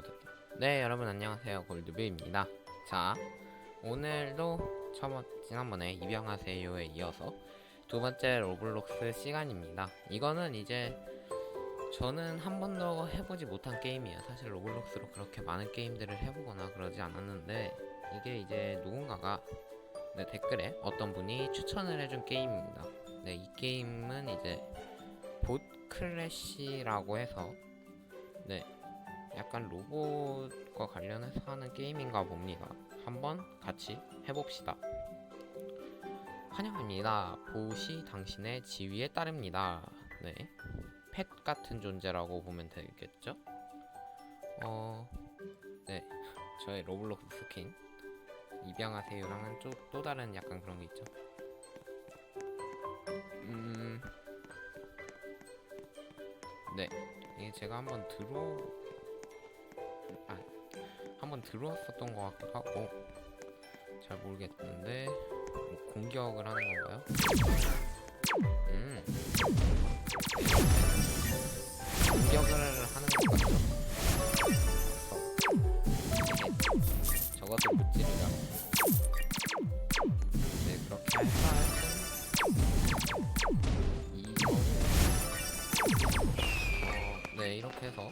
됐다. 네, 여러분 안녕하세요. 골드뷰입니다. 자, 오늘도 지난번에 입양하세요에 이어서 두 번째 로블록스 시간입니다. 이거는 이제 저는 한 번도 해보지 못한 게임이에요. 사실 로블록스로 그렇게 많은 게임들을 해보거나 그러지 않았는데, 이게 이제 누군가가 댓글에 어떤 분이 추천을 해준 게임입니다. 네, 이 게임은 이제 봇 클래시라고 해서 약간 로봇과 관련해서 하는 게임인가 봅니다. 한번 같이 해봅시다. 환영합니다. 봇이 당신의 지위에 따릅니다. 네, 펫 같은 존재라고 보면 되겠죠? 네, 저의 로블록스 스킨 입양하세요랑은 또 다른 약간 그런 게 있죠. 네, 이게 제가 한번 들어왔었던 것 같기도 하고 잘 모르겠는데 뭐 공격을 하는 건가요? 공격을 하는 것 같죠? 저것도 못지르자. 네, 그렇게 해서 네, 이렇게 해서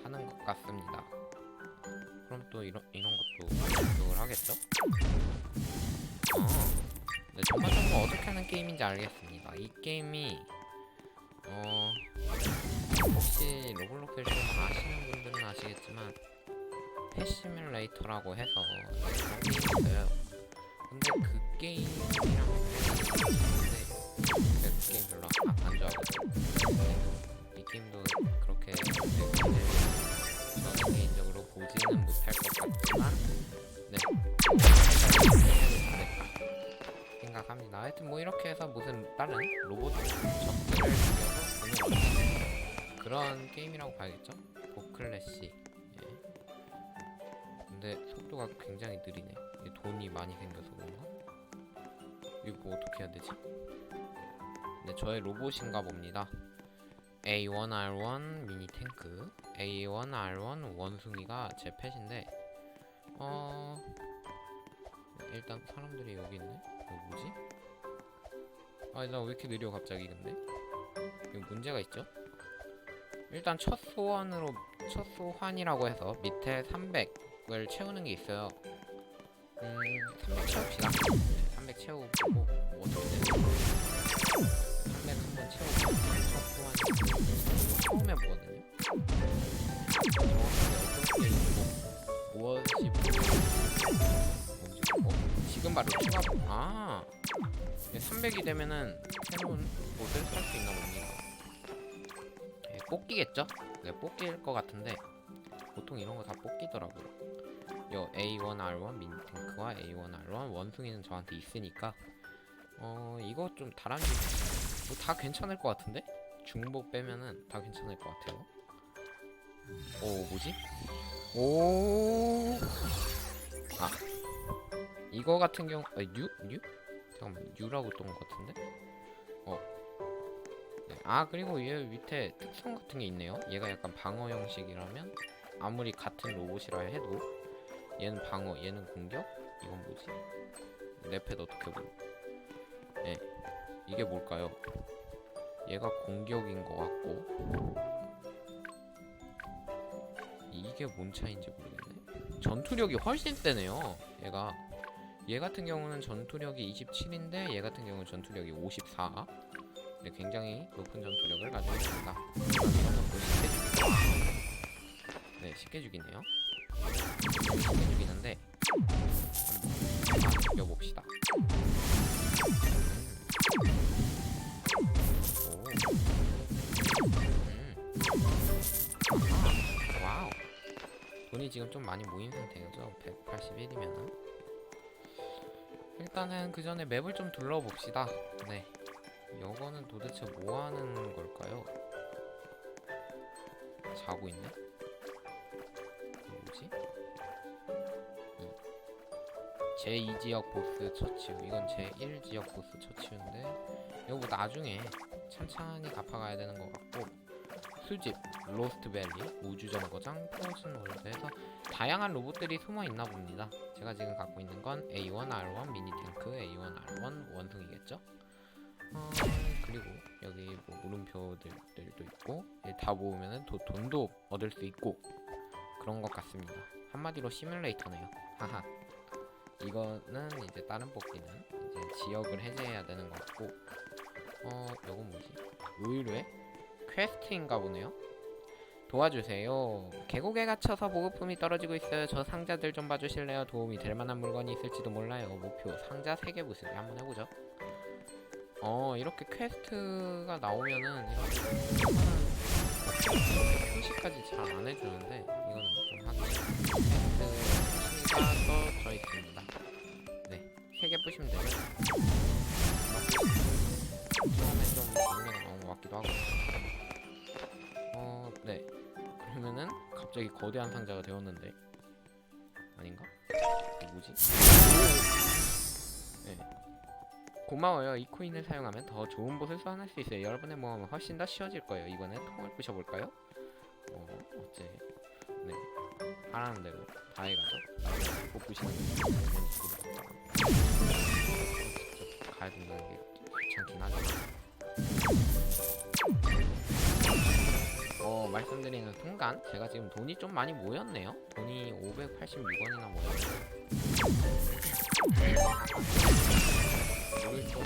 하는 것 같습니다. 그럼 또 이런 것도 공격을 하겠죠? 네, 전반적으로 어떻게 하는 게임인지 알겠습니다. 이 게임이 혹시 로블록스를 좀 아시는 분들은 아시겠지만 펫 시뮬레이터라고 해서 그런 게 있어요. 근데 그 게임이랑 그 게임 별로 안 좋아하거든요. 이 게임도 그렇게 저는 개인적으로 보지는 못할 것 같지만 잘했다 생각합니다. 하여튼 뭐 이렇게 해서 무슨 다른 로봇 적들을 죽여서 보는 그런 게임이라고 봐야겠죠? 보클래시. 근데 속도가 굉장히 느리네. 돈이 많이 생겨서 그런가? 이거 뭐 어떻게 해야 되지? 네, 저의 로봇인가 봅니다. A1R1 미니 탱크, A1R1 원숭이가 제 펫인데, 일단 사람들이 여기 있네. 이거 뭐지? 나 왜 이렇게 느려 갑자기? 근데 이거 문제가 있죠? 일단 첫 소환이라고 해서 밑에 300을 채우는 게 있어요. 300 채웁시다. 300 채우고 뭐 어떻게 되나? 300 한번 채우고 첫 소환이 처음 해보거든요. 정확하게 어떤 게임이고 무엇이 뭔지 보고 지금 바로 추가 300이 되면은 새로운 모드를 살 수 있나 봅니다. 네, 뽑기겠죠? 네, 뽑기일 것 같은데 보통 이런 거 다 뽑기더라고요. 요 A1R1 민탱크와 A1R1 원숭이는 저한테 있으니까 이거 좀 다람쥐 뭐 다 괜찮을 것 같은데? 중복 빼면은 다 괜찮을 것 같아요. 뭐지? 이거 같은 경우 뉴? 잠깐만, 뉴라고 뜬 것 같은데? 네. 그리고 얘 밑에 특성 같은 게 있네요. 얘가 약간 방어 형식이라면 아무리 같은 로봇이라 해도 얘는 방어, 얘는 공격? 이건 뭐지? 내 펫 어떻게 보여? 네, 이게 뭘까요? 얘가 공격인 것 같고 이게 뭔 차이인지 모르겠네. 전투력이 훨씬 세네요. 얘 같은 경우는 전투력이 27인데 얘 같은 경우는 전투력이 54. 네, 굉장히 높은 전투력을 가지고 있습니다. 이런 것도 쉽게 죽이네요. 쉽게 죽이는데 한번 죽여봅시다. 와우. 돈이 지금 좀 많이 모인 상태죠. 181이면은 일단은 그 전에 맵을 좀 둘러봅시다. 네, 요거는 도대체 뭐 하는 걸까요? 자고 있네? 뭐지? 제2지역 보스 처치후. 이건 제1지역 보스 처치후인데 이거 뭐 나중에 천천히 갚아가야 되는 것 같고 수집, 로스트밸리, 우주정거장, 프로즌월드에서 다양한 로봇들이 숨어있나 봅니다. 제가 지금 갖고 있는 건 A1R1 미니탱크, A1R1 원숭이겠죠? 그리고 여기 뭐 물음표들도 있고, 다 모으면은 돈도 얻을 수 있고 그런 것 같습니다. 한마디로 시뮬레이터네요. 하하. 이거는 이제 다른 뽑기는 이제 지역을 해제해야 되는 것 같고, 요건 뭐지? 의뢰? 퀘스트인가 보네요. 도와주세요. 계곡에 갇혀서 보급품이 떨어지고 있어요. 저 상자들 좀 봐주실래요? 도움이 될 만한 물건이 있을지도 몰라요. 목표 상자 3개 부수기 한번 해보죠. 이렇게 퀘스트가 나오면은 이렇게 표시까지 잘 안 해주는데, 이거는 좀 하기 퀘스트 표시가 떠져 있습니다. 네, 3개 부시면 돼요. 처음에 좀 용량이 나온 것 같기도 하고. 네. 그러면은 갑자기 거대한 상자가 되었는데, 아닌가? 이게 뭐지? 네. 고마워요. 이 코인을 사용하면 더 좋은 곳을 소환할 수 있어요. 여러분의 모험은 훨씬 더 쉬워질 거예요. 이번에 통을 부셔볼까요? 어째 네, 하라는 대로 다 해가죠. 못 부시는 직접 가야 된다는 게 귀찮긴 하죠. 말씀드리는 순간 제가 지금 돈이 좀 많이 모였네요. 돈이 586원이나 모였어요. 물을 좀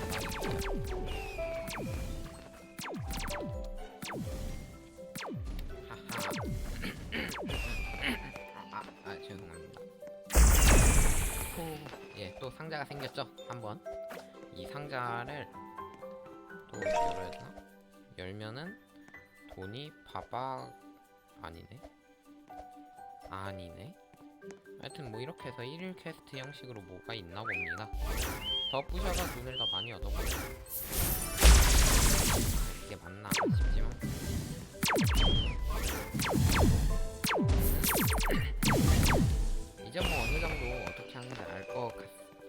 하하. 죄송합니다. 예, 또 상자가 생겼죠. 한번 이 상자를 또 열어야 되나? 열면은 돈이 바박 아니네. 하여튼 뭐 이렇게 해서 1일 퀘스트 형식으로 뭐가 있나 봅니다. 더 부셔서 돈을 더 많이 얻어보죠. 이게 맞나 싶지만 이제 뭐 어느 정도 어떻게 하는지 알 것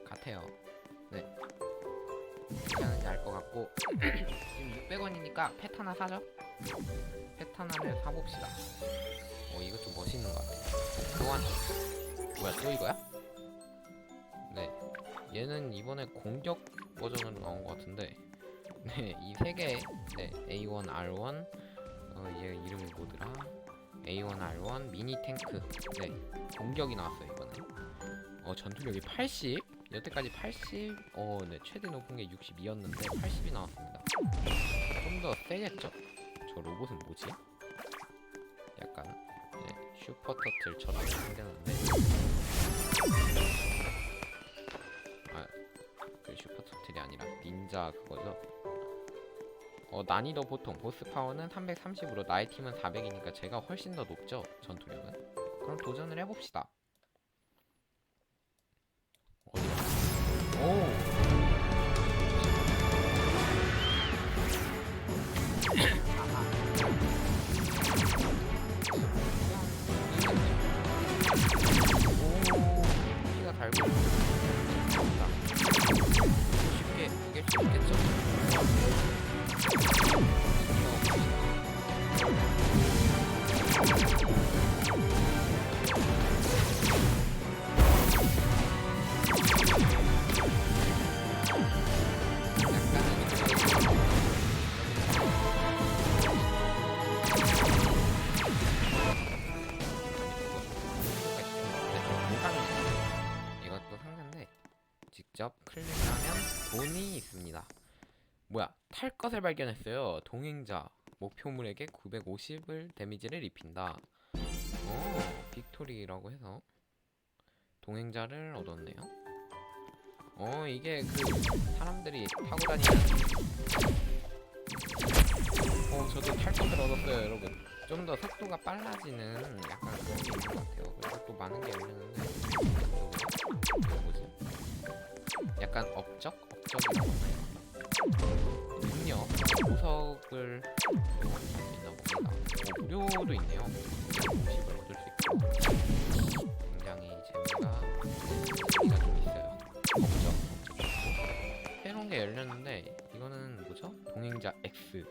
같아요. 네, 어떻게 하는지 알 것 같고 지금 600원이니까 펫 하나 사죠. 펫 하나를 사봅시다. 이거 좀 멋있는 것 같아. 교환. 뭐야, 또 이거야? 네, 얘는 이번에 공격 버전으로 나온 것 같은데, 네, 이 세 개, 네, A1R1, 얘 이름이 뭐더라? A1R1 미니 탱크, 네, 공격이 나왔어요 이번에. 전투력이 80, 여태까지 80, 네, 최대 높은 게 62였는데 80이 나왔습니다. 좀 더 세겠죠? 저 로봇은 뭐지? 약간 슈퍼 터틀처럼 생겼는데, 그 슈퍼 터틀이 아니라 닌자 그거죠. 난이도 보통 보스 파워는 330으로 나의 팀은 400이니까 제가 훨씬 더 높죠, 전투력은. 그럼 도전을 해봅시다. 어디야? 피가 달고 쉽게 이길 수 있겠죠? 이것도 상자인데 직접 클릭하면 돈이 있습니다. 뭐야, 탈 것을 발견했어요. 동행자 목표물에게 950을 데미지를 입힌다. 빅토리라고 해서 동행자를 얻었네요. 이게 그 사람들이 타고 다니는, 저도 탈 것을 얻었어요 여러분. 좀 더 속도가 빨라지는 약간 그런 게 있는 것 같아요. 그리고 또 많은 게 열리는데, 뭐지? 약간 업적이라고 하나요? 능력, 보석을 있나 봅니다. 무료도 있네요. 50을 얻을 수 있고 굉장히 재미가 좀 있어요. 업적 새로운 게 열렸는데, 이거는 뭐죠? 동행자 X.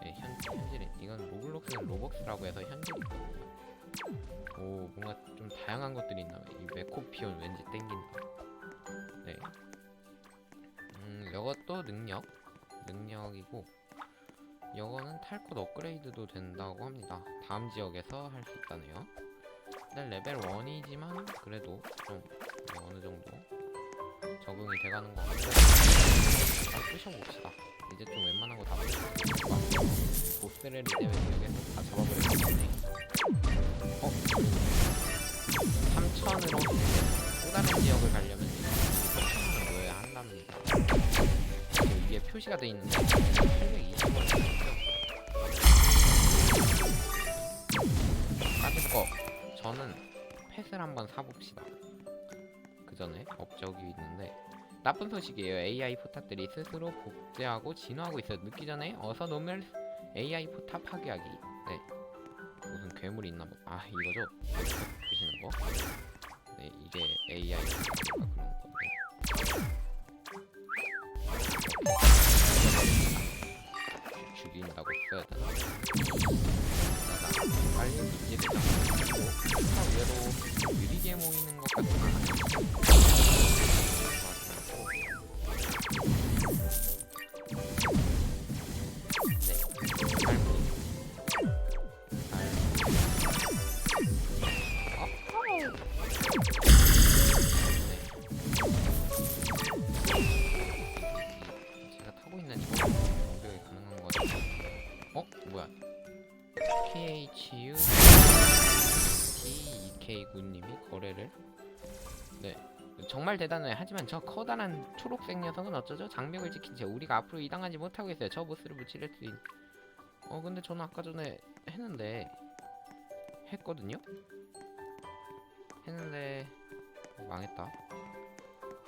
네, 현질인 이건 로블록스는 로벅스라고 해서 현질이 있거든요. 오, 뭔가 좀 다양한 것들이 있나 봐요. 이 메코피온 왠지 땡긴다. 네. 이것도 능력이고, 이거는 탈것 업그레이드도 된다고 합니다. 다음 지역에서 할 수 있다네요. 일단 레벨 1이지만 그래도 좀 어느 정도 적응이 돼가는 것 같고, 부셔봅시다. 이제 좀 웬만한 거 다 부셔볼까? 보스를 이제 여기서 다 잡아버리기 때문에 3000으로 또 다른 지역을 가려면 3000을 모여야 한답니다. 지금 이게 표시가 돼 있는데 820원 빠질 거. 저는 펫을 한번 사봅시다. 그 전에 업적이 있는데, 나쁜 소식이에요. AI 포탑들이 스스로 복제하고 진화하고 있어요. 늦기 전에 어서 놈을 AI 포탑 파괴하기. 네. 무슨 괴물이 있나 뭐. 아, 이거죠? 보시는 거. 네, 이게 AI 포탑 그런 건데. 죽인다고 써야 되나? 빨리 이제 되잖아. 의외로 느리게 모이는 것 같은 제가 타고 있는 이거 공격이 가능한 거 같아요. 뭐야? KHU TEK9님이 거래를. 네, 정말 대단해요. 하지만 저 커다란 초록색 녀석은 어쩌죠? 장벽을 지킨 채 우리가 앞으로 이당하지 못하고 있어요. 저 보스를 무찌를 수 있는. 근데 저는 아까 전에 했거든요? 했는데 망했다.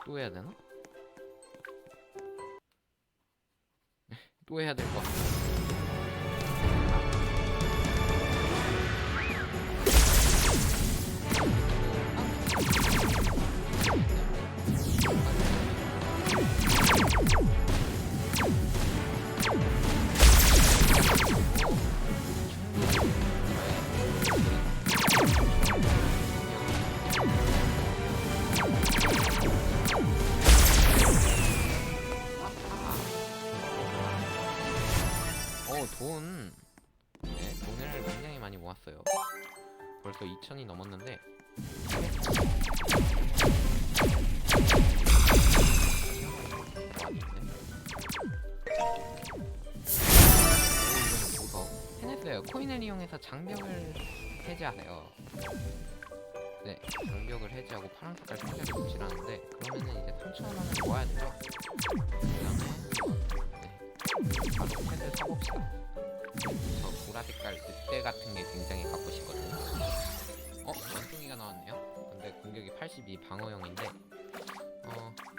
또 해야 되나? 또 해야 될 것 같아. 돈을 굉장히 많이 모았어요. 벌써 2000이 넘었는데 해냈어요. 코인을 이용해서 장벽을 해제하세요. 네, 장벽을 해제하고 파란 색깔 상자를 붙이라는데, 그러면은 이제 3000원을 모아야 되죠. 바로 펜을 사봅시다. 저 보라색깔 늑대 같은 게 굉장히 갖고 싶거든요. 원숭이가 나왔네요. 근데 공격이 82 방어형인데,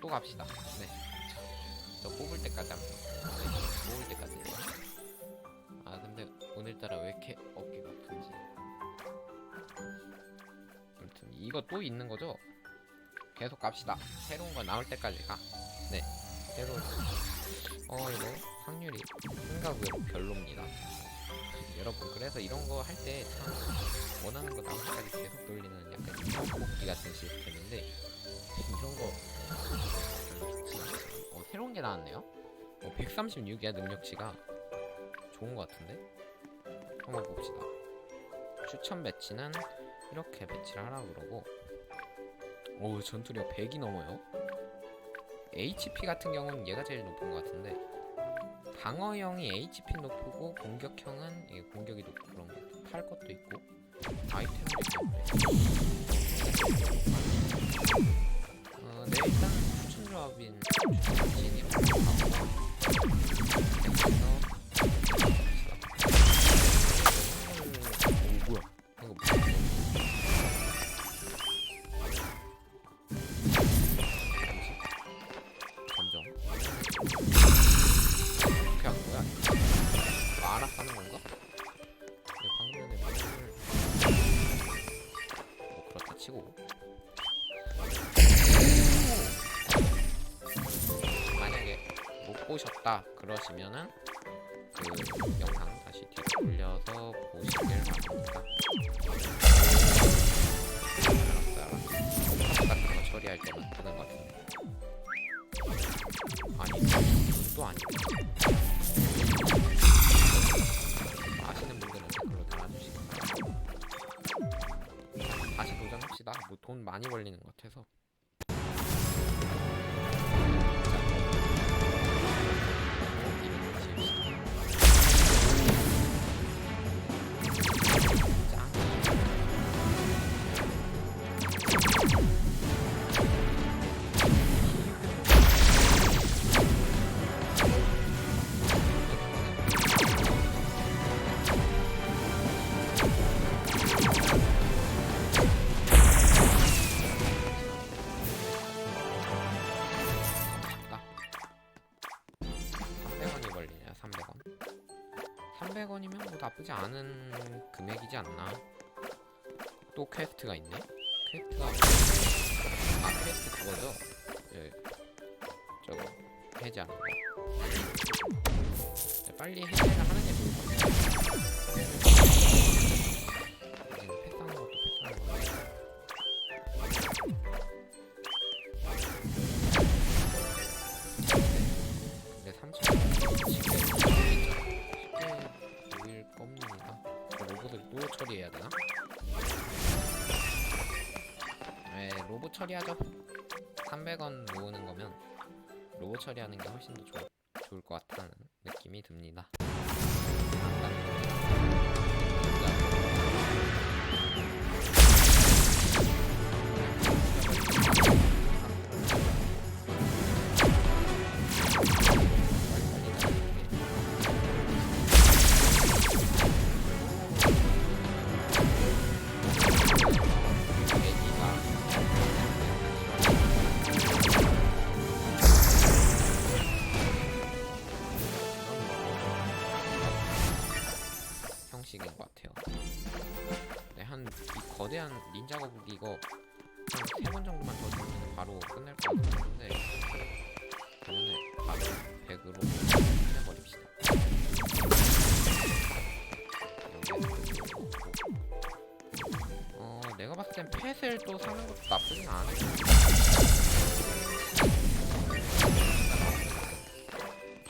또 갑시다. 네, 저 뽑을 때까지 합니다. 네, 뽑을 때까지. 아, 근데 오늘따라 왜 이렇게 어깨가 아픈지. 아무튼 이거 또 있는 거죠? 계속 갑시다. 새로운 거 나올 때까지 가. 네, 새로운. 이거 확률이 생각외로 별로입니다. 여러분, 그래서 이런 거 할 때 참 원하는 거 나올 때까지 계속 돌리는 약간 인형뽑기 같은 시스템인데, 이런 거 별로 좋진 않아요. 새로운 게 나왔네요. 136이야 능력치가. 좋은 거 같은데? 한번 봅시다. 추천 배치는 이렇게 배치를 하라고 그러고, 전투력 100이 넘어요. HP 같은 경우는 얘가 제일 높은 것 같은데, 방어형이 HP 높고 공격형은 이게 공격이 높고 그런 거. 팔 것도 있고 아이템도 있고. 네, 일단 추천 조합인 추천진이라고 하고, 뭐야? 이거 뭐야? 점점 어떻게 한 거야? 알아서 하는 건가? 방금 전에 그렇다 치고, 만약에 못 보셨다 그러시면은 그 영상 다시 뒤로 돌려서 보시길 바랍니다. 알았어. 같은 거 처리할 때만 뜨는 것 같은데. 아니, 또 아니네. 아시는 분들은 댓글로 달아주시기 바랍니다. 다시 도전합시다. 뭐 돈 많이 벌리는 것 같아서. 걸리네요. 300원. 300원이면 뭐 나쁘지 않은 금액이지 않나. 또 퀘스트가 있네. 퀘스트가 퀘스트 그거죠. 예, 저거 해제하는 거. 네, 빨리 해제를 하는 게 좋을 것 같아요. 이제는 패스하는 것도 패스하는 건데. 근데 3,000원 쉽게 보일 겁니다. 로봇을 또 처리해야 되나? 네, 로봇 처리하죠. 300원 모으는 거면 로봇 처리하는 게 훨씬 더 좋을 것 같다는 느낌이 듭니다. 식인 것 같아요. 네, 이 거대한 닌자 거북이 이거 한 3번 정도만 더 돌리면 바로 끝날 것 같은데 그러면 바로 100으로 해버립시다. 내가 봤을 땐 펫을 또 사는 것도 나쁘진 않을 것 같아요.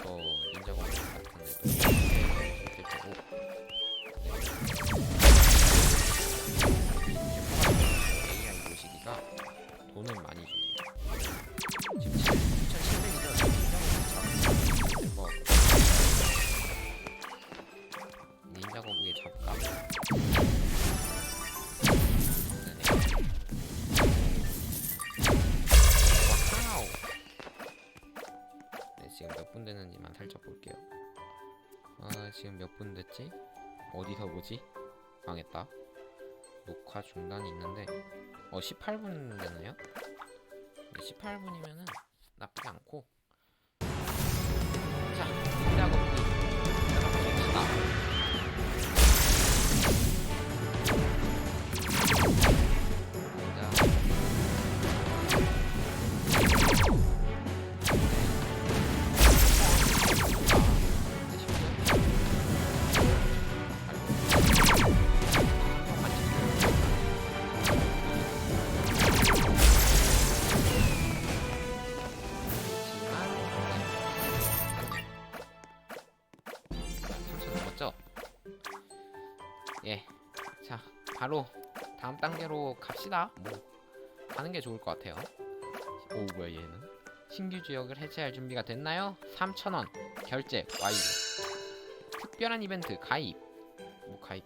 저 닌자 거북이 같은 애도 돈을 많이 주네요. 지금 2,700이죠? 닌자 거북이의 잡감. 와우! 네, 지금 몇 분 되는지만 살짝 볼게요. 지금 몇 분 됐지? 어디서 보지? 망했다. 녹화 중단이 있는데 18분 되나요? 18분이면은 나쁘지 않고. 자, 닌자 거북이 들어가봅시다. 예, 자 바로 다음 단계로 갑시다. 뭐 가는 게 좋을 것 같아요. 오 뭐야 얘는 신규 지역을 해체할 준비가 됐나요? 3,000원 결제 완료. 특별한 이벤트 가입. 뭐 가입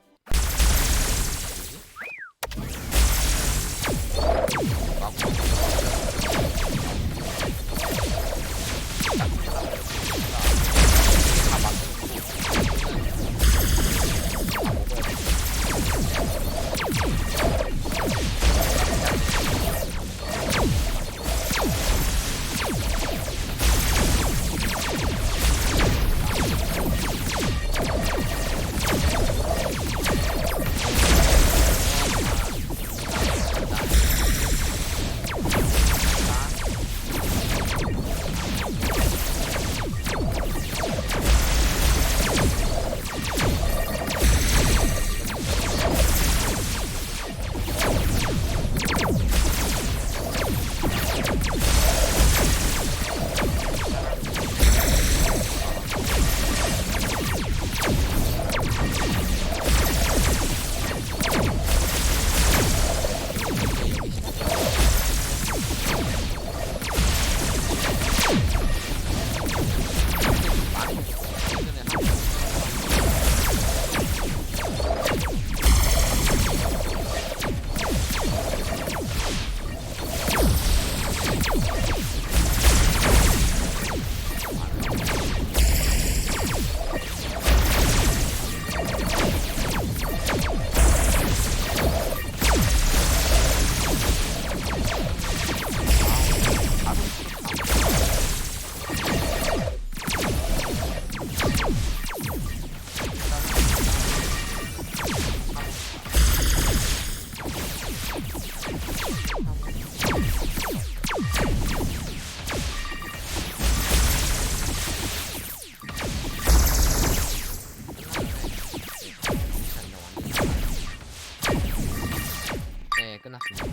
끝났습니다.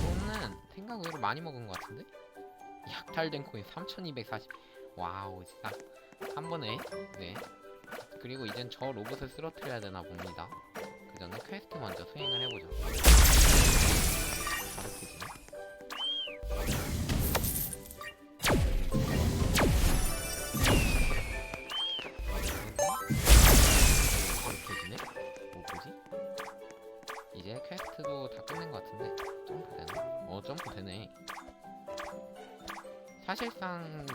돈은 생각 외로 많이 먹은 것 같은데? 약탈된 코인 3240. 와우, 진짜 한 번에. 네. 그리고 이젠 저 로봇을 쓰러뜨려야 되나 봅니다. 그 전에 퀘스트 먼저 수행을 해보죠. 바로 켜지네. 바로 켜지네? 뭐 보지? 이제 퀘스트도 다 끝낸 것 같은데 점프 되나? 점프 되네. 사실상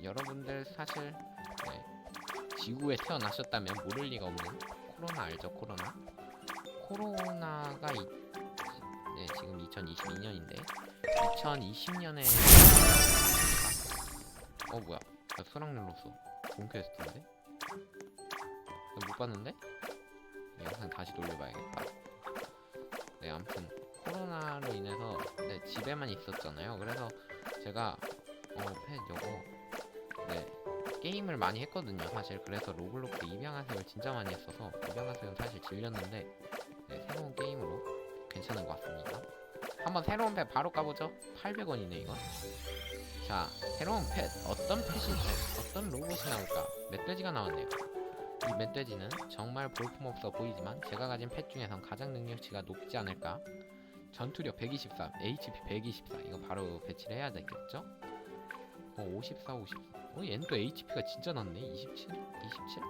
여러분들 사실 네, 지구에 태어나셨다면 모를 리가 없는 코로나 알죠? 코로나가 네, 지금 2022년인데 2020년에 뭐야? 나 수락 눌렀어. 본 퀘스트인데? 못 봤는데? 이 영상 다시 돌려봐야겠다. 네, 아무튼 코로나로 인해서 네, 집에만 있었잖아요. 그래서 제가 펫 요거 네 게임을 많이 했거든요 사실. 그래서 로블록스 입양하세요를 진짜 많이 했어서 입양하세요는 사실 질렸는데 네, 새로운 게임으로 괜찮은 것 같습니다. 한번 새로운 펫 바로 까보죠. 800원이네 이건. 자, 새로운 펫 어떤 로봇이 나올까? 멧돼지가 나왔네요. 이 멧돼지는 정말 볼품없어 보이지만 제가 가진 펫 중에선 가장 능력치가 높지 않을까? 전투력 123, HP 124. 이거 바로 배치를 해야 되겠죠? 54, 54. 얘는 또 HP가 진짜 낮네. 27? 27?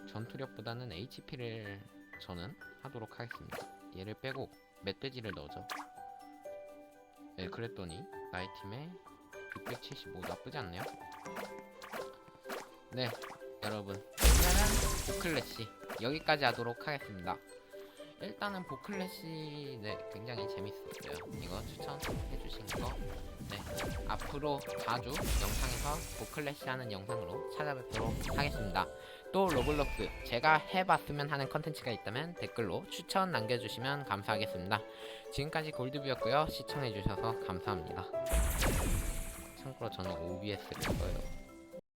전투력보다는 HP를 저는 하도록 하겠습니다. 얘를 빼고 멧돼지를 넣어줘. 네, 그랬더니 나의 팀에 675 나쁘지 않네요. 네, 여러분 오늘은 보클래시 여기까지 하도록 하겠습니다. 일단은 보클래시 네 굉장히 재밌었어요. 이거 추천해주신 거 네 앞으로 자주 영상에서 보클래시 하는 영상으로 찾아뵙도록 하겠습니다. 또 로블록스 제가 해봤으면 하는 컨텐츠가 있다면 댓글로 추천 남겨주시면 감사하겠습니다. 지금까지 골드뷰였고요. 시청해주셔서 감사합니다. 참고로 저는 OBS를 써요.